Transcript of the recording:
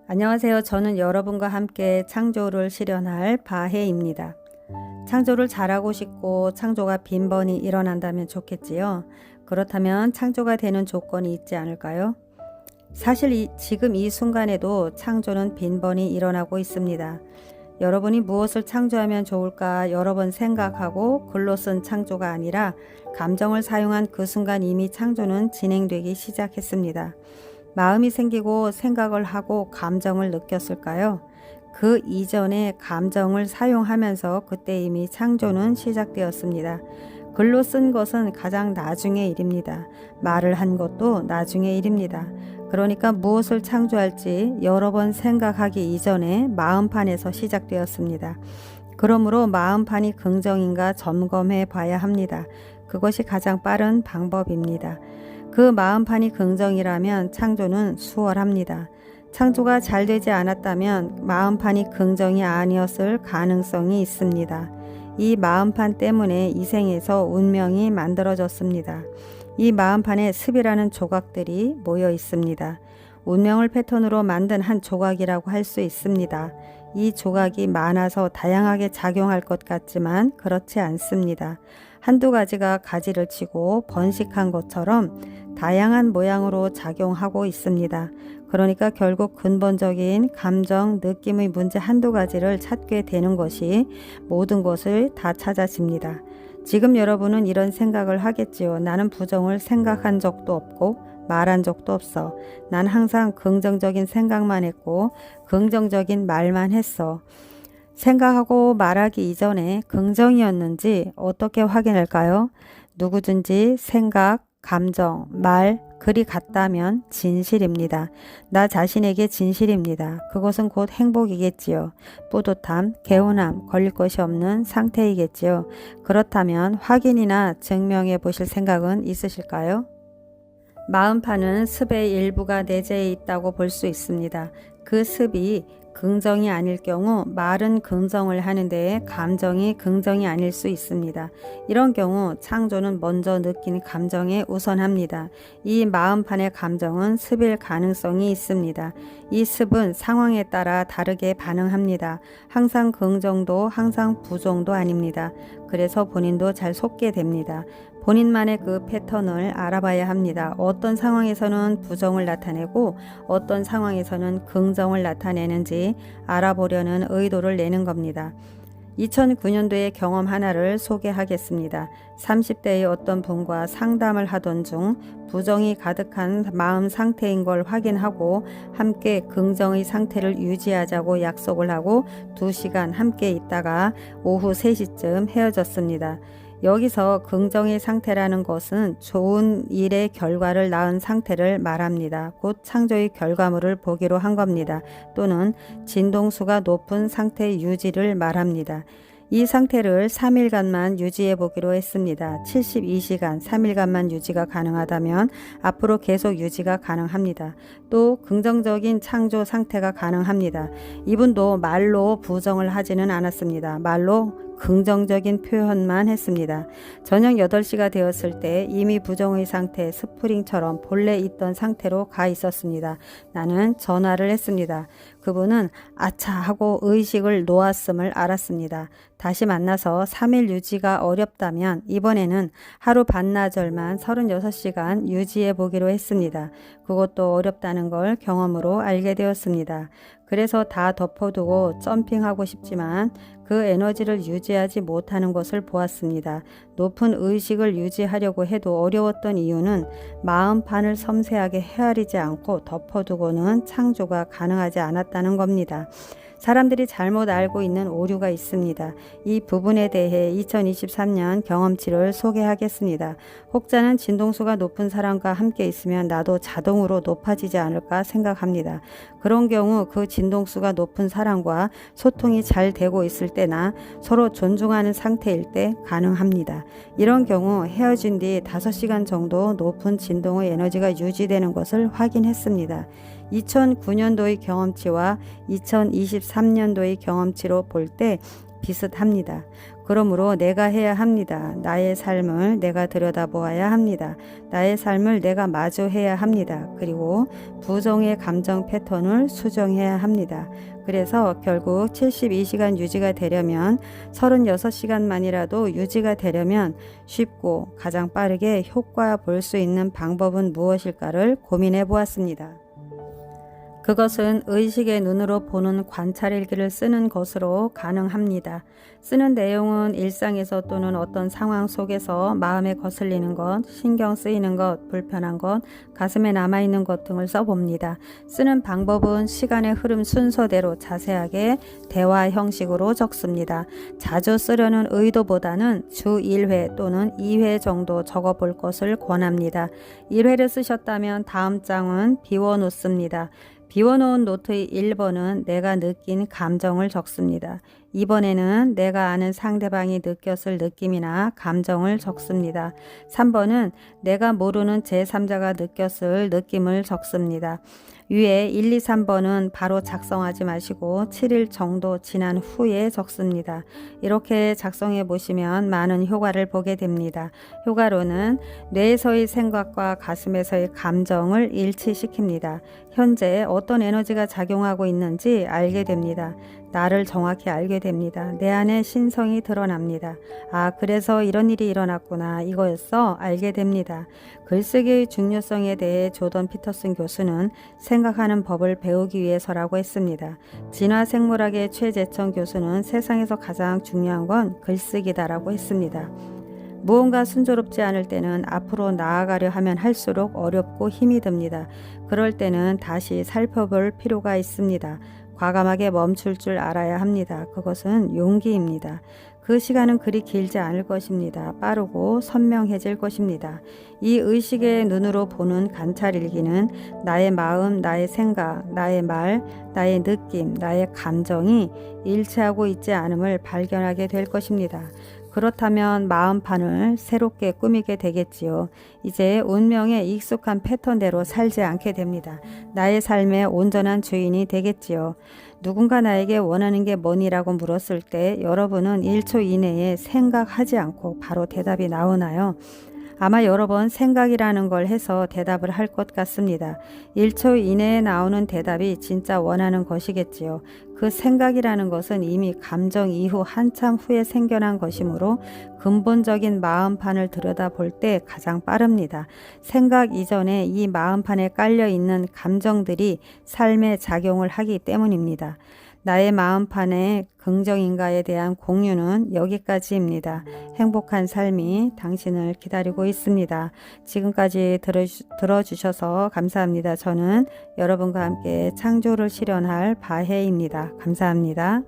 안녕하세요. 저는 여러분과 함께 창조를 실현할 바해입니다. 창조를 잘하고 싶고 창조가 빈번히 일어난다면 좋겠지요. 그렇다면 창조가 되는 조건이 있지 않을까요? 사실 지금 이 순간에도 창조는 빈번히 일어나고 있습니다. 여러분이 무엇을 창조하면 좋을까 여러 번 생각하고 글로 쓴 창조가 아니라 감정을 사용한 그 순간 이미 창조는 진행되기 시작했습니다. 마음이 생기고 생각을 하고 감정을 느꼈을까요? 그 이전에 감정을 사용하면서 그때 이미 창조는 시작되었습니다. 글로 쓴 것은 가장 나중의 일입니다. 말을 한 것도 나중의 일입니다. 그러니까 무엇을 창조할지 여러 번 생각하기 이전에 마음판에서 시작되었습니다. 그러므로 마음판이 긍정인가 점검해 봐야 합니다. 그것이 가장 빠른 방법입니다. 그 마음판이 긍정이라면 창조는 수월합니다. 창조가 잘 되지 않았다면 마음판이 긍정이 아니었을 가능성이 있습니다. 이 마음판 때문에 이 생에서 운명이 만들어졌습니다. 이 마음판에 습이라는 조각들이 모여 있습니다. 운명을 패턴으로 만든 한 조각이라고 할 수 있습니다. 이 조각이 많아서 다양하게 작용할 것 같지만 그렇지 않습니다. 한두 가지가 가지를 치고 번식한 것처럼 다양한 모양으로 작용하고 있습니다. 그러니까 결국 근본적인 감정, 느낌의 문제 한두 가지를 찾게 되는 것이 모든 것을 다 찾아집니다. 지금 여러분은 이런 생각을 하겠지요. 나는 부정을 생각한 적도 없고 말한 적도 없어. 난 항상 긍정적인 생각만 했고 긍정적인 말만 했어. 생각하고 말하기 이전에 긍정이었는지 어떻게 확인할까요? 누구든지 생각, 감정, 말, 글이 같다면 진실입니다. 나 자신에게 진실입니다. 그것은 곧 행복이겠지요. 뿌듯함, 개운함, 걸릴 것이 없는 상태이겠지요. 그렇다면 확인이나 증명해 보실 생각은 있으실까요? 마음판은 습의 일부가 내재해 있다고 볼 수 있습니다. 그 습이 긍정이 아닐 경우 말은 긍정을 하는데 감정이 긍정이 아닐 수 있습니다. 이런 경우 창조는 먼저 느낀 감정에 우선합니다. 이 마음판의 감정은 습일 가능성이 있습니다. 이 습은 상황에 따라 다르게 반응합니다. 항상 긍정도 항상 부정도 아닙니다. 그래서 본인도 잘 속게 됩니다. 본인만의 그 패턴을 알아봐야 합니다. 어떤 상황에서는 부정을 나타내고 어떤 상황에서는 긍정을 나타내는지 알아보려는 의도를 내는 겁니다. 2009년도의 경험 하나를 소개하겠습니다. 30대의 어떤 분과 상담을 하던 중 부정이 가득한 마음 상태인 걸 확인하고 함께 긍정의 상태를 유지하자고 약속을 하고 2시간 함께 있다가 오후 3시쯤 헤어졌습니다. 여기서 긍정의 상태라는 것은 좋은 일의 결과를 낳은 상태를 말합니다. 곧 창조의 결과물을 보기로 한 겁니다. 또는 진동수가 높은 상태 유지를 말합니다. 이 상태를 3일간만 유지해 보기로 했습니다. 72시간 3일간만 유지가 가능하다면 앞으로 계속 유지가 가능합니다. 또 긍정적인 창조 상태가 가능합니다. 이분도 말로 부정을 하지는 않았습니다. 말로 긍정적인 표현만 했습니다. 저녁 8시가 되었을 때 이미 부정의 상태 스프링처럼 본래 있던 상태로 가 있었습니다. 나는 전화를 했습니다. 그분은 아차 하고 의식을 놓았음을 알았습니다. 다시 만나서 3일 유지가 어렵다면 이번에는 하루 반나절만 36시간 유지해 보기로 했습니다. 그것도 어렵다는 걸 경험으로 알게 되었습니다. 그래서 다 덮어두고 점핑하고 싶지만 그 에너지를 유지하지 못하는 것을 보았습니다. 높은 의식을 유지하려고 해도 어려웠던 이유는 마음판을 섬세하게 헤아리지 않고 덮어두고는 창조가 가능하지 않았다는 겁니다. 사람들이 잘못 알고 있는 오류가 있습니다. 이 부분에 대해 2023년 경험치를 소개하겠습니다. 혹자는 진동수가 높은 사람과 함께 있으면 나도 자동으로 높아지지 않을까 생각합니다. 그런 경우 그 진동수가 높은 사람과 소통이 잘 되고 있을 때나 서로 존중하는 상태일 때 가능합니다. 이런 경우 헤어진 뒤 5시간 정도 높은 진동의 에너지가 유지되는 것을 확인했습니다. 2009년도의 경험치와 2023년도의 경험치로 볼 때 비슷합니다. 그러므로 내가 해야 합니다. 나의 삶을 내가 들여다보아야 합니다. 나의 삶을 내가 마주해야 합니다. 그리고 부정의 감정 패턴을 수정해야 합니다. 그래서 결국 72시간 유지가 되려면 36시간만이라도 유지가 되려면 쉽고 가장 빠르게 효과 볼 수 있는 방법은 무엇일까를 고민해 보았습니다. 그것은 의식의 눈으로 보는 관찰일기를 쓰는 것으로 가능합니다. 쓰는 내용은 일상에서 또는 어떤 상황 속에서 마음에 거슬리는 것, 신경 쓰이는 것, 불편한 것, 가슴에 남아있는 것 등을 써봅니다. 쓰는 방법은 시간의 흐름 순서대로 자세하게 대화 형식으로 적습니다. 자주 쓰려는 의도보다는 주 1회 또는 2회 정도 적어볼 것을 권합니다. 1회를 쓰셨다면 다음 장은 비워놓습니다. 비워놓은 노트의 1번은 내가 느낀 감정을 적습니다. 2번에는 내가 아는 상대방이 느꼈을 느낌이나 감정을 적습니다. 3번은 내가 모르는 제3자가 느꼈을 느낌을 적습니다. 위에 1, 2, 3번은 바로 작성하지 마시고 7일 정도 지난 후에 적습니다. 이렇게 작성해 보시면 많은 효과를 보게 됩니다. 효과로는 뇌에서의 생각과 가슴에서의 감정을 일치시킵니다. 현재 어떤 에너지가 작용하고 있는지 알게 됩니다. 나를 정확히 알게 됩니다. 내 안에 신성이 드러납니다. 아, 그래서 이런 일이 일어났구나. 이거였어. 알게 됩니다. 글쓰기의 중요성에 대해 조던 피터슨 교수는 생각하는 법을 배우기 위해서라고 했습니다. 진화생물학의 최재천 교수는 세상에서 가장 중요한 건 글쓰기다라고 했습니다. 무언가 순조롭지 않을 때는 앞으로 나아가려 하면 할수록 어렵고 힘이 듭니다. 그럴 때는 다시 살펴볼 필요가 있습니다. 과감하게 멈출 줄 알아야 합니다. 그것은 용기입니다. 그 시간은 그리 길지 않을 것입니다. 빠르고 선명해질 것입니다. 이 의식의 눈으로 보는 관찰일기는 나의 마음, 나의 생각, 나의 말, 나의 느낌, 나의 감정이 일치하고 있지 않음을 발견하게 될 것입니다. 그렇다면 마음판을 새롭게 꾸미게 되겠지요. 이제 운명에 익숙한 패턴대로 살지 않게 됩니다. 나의 삶의 온전한 주인이 되겠지요. 누군가 나에게 원하는 게 뭐니라고 물었을 때 여러분은 1초 이내에 생각하지 않고 바로 대답이 나오나요? 아마 여러 번 생각이라는 걸 해서 대답을 할 것 같습니다. 1초 이내에 나오는 대답이 진짜 원하는 것이겠지요. 그 생각이라는 것은 이미 감정 이후 한참 후에 생겨난 것이므로 근본적인 마음판을 들여다볼 때 가장 빠릅니다. 생각 이전에 이 마음판에 깔려 있는 감정들이 삶에 작용을 하기 때문입니다. 나의 마음판의 긍정인가에 대한 공유는 여기까지입니다. 행복한 삶이 당신을 기다리고 있습니다. 지금까지 들어주셔서 감사합니다. 저는 여러분과 함께 창조를 실현할 바해입니다. 감사합니다.